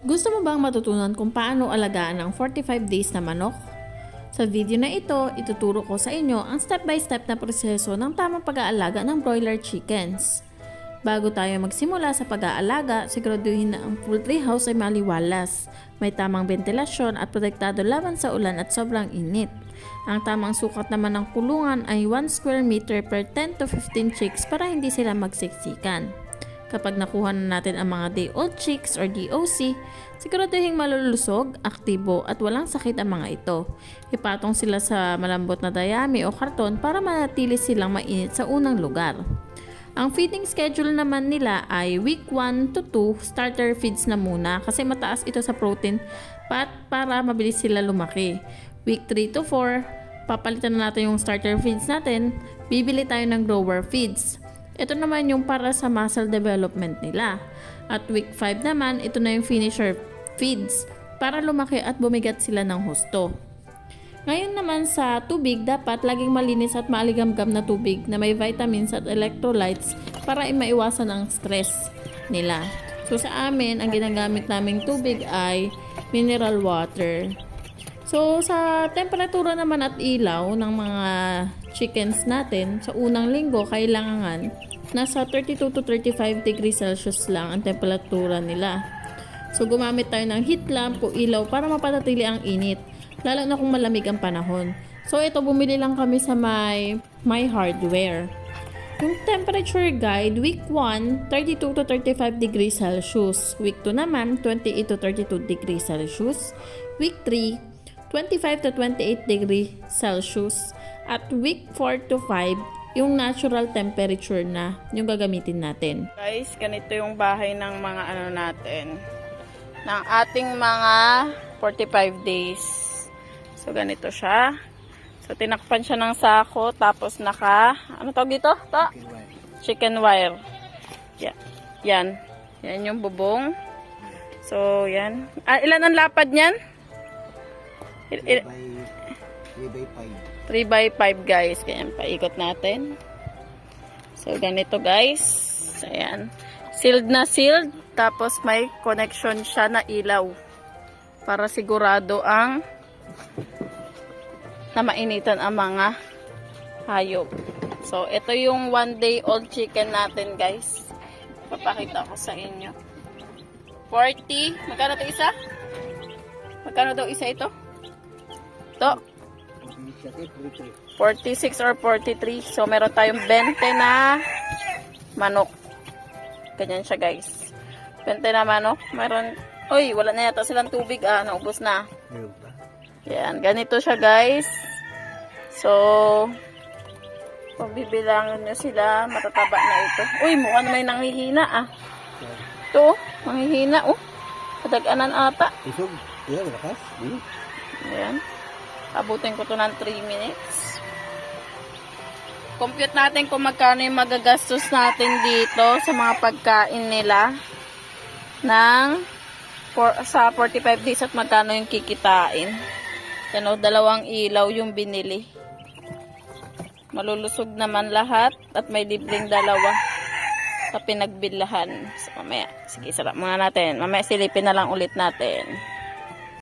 Gusto mo bang matutunan kung paano alagaan ang 45 days na manok? Sa video na ito, ituturo ko sa inyo ang step-by-step na proseso ng tamang pag-aalaga ng broiler chickens. Bago tayo magsimula sa pag-aalaga, siguraduhin na ang poultry house ay maliwalas, may tamang ventilasyon at protektado laban sa ulan at sobrang init. Ang tamang sukat naman ng kulungan ay 1 square meter per 10 to 15 chicks para hindi sila magsiksikan. Kapag nakuha na natin ang mga day-old chicks or DOC, siguraduhin malulusog, aktibo at walang sakit ang mga ito. Ipatong sila sa malambot na dayami o karton para manatili silang mainit sa unang lugar. Ang feeding schedule naman nila ay week 1 to 2 starter feeds na muna kasi mataas ito sa protein para mabilis sila lumaki. Week 3 to 4, papalitan na natin yung starter feeds natin, bibili tayo ng grower feeds. Ito naman yung para sa muscle development nila. At week 5 naman, ito na yung finisher feeds para lumaki at bumigat sila ng husto. Ngayon naman sa tubig, dapat laging malinis at maaligamgam na tubig na may vitamins at electrolytes para maiwasan ang stress nila. So sa amin, ang ginagamit naming tubig ay mineral water. So sa temperatura naman at ilaw ng mga chickens natin, sa unang linggo kailangan nasa 32 to 35 degrees Celsius lang ang temperatura nila. So gumamit tayo ng heat lamp o ilaw para mapanatili ang init, lalo na kung malamig ang panahon. So ito, bumili lang kami sa My Hardware. Yung temperature guide, week 1, 32 to 35 degrees Celsius. Week 2 naman, 28 to 32 degrees Celsius. Week 3, 25 to 28 degrees Celsius. At week 4 to 5, yung natural temperature na yung gagamitin natin. Guys, ganito yung bahay ng mga natin. Ng ating mga 45 days. So, ganito siya. So, tinakpan siya ng sako. Tapos ano tawag dito? Chicken wire. Yeah. Yan. Yan yung bubong. So, yan. Ilan ang lapad niyan? 3 by 5. 3 by 5 guys. Kaya paikot natin. So, ganito guys. Ayan. Sealed na sealed. Tapos may connection siya na ilaw. Para sigurado na mainitan ang mga hayop. So, ito yung 1 day old chicken natin guys. Papakita ko sa inyo. 40. Magkano ito isa? Magkano daw isa ito? Ito. 46 or 43. So, meron tayong 20 na manok. Ganyan siya, guys. 20 na manok. Meron, wala na yata silang tubig. Naubos na. Yan, ganito siya, guys. So, pag bibilangin nyo sila, matataba na ito. Mukhang may nanghihina, Ito, nanghihina, Kadag-anan ata. Isog. Yan, malakas. Ayan. Abutin ko to ng 3 minutes. Compute natin kung magkano yung magagastos natin dito sa mga pagkain nila sa 45 days at magkano yung kikitain. Yan, 2 ilaw yung binili. Malulusog naman lahat at may libreng 2 sa pinagbilahan. So, mamaya, sige, sarap muna natin. Mamaya silipin na lang ulit natin.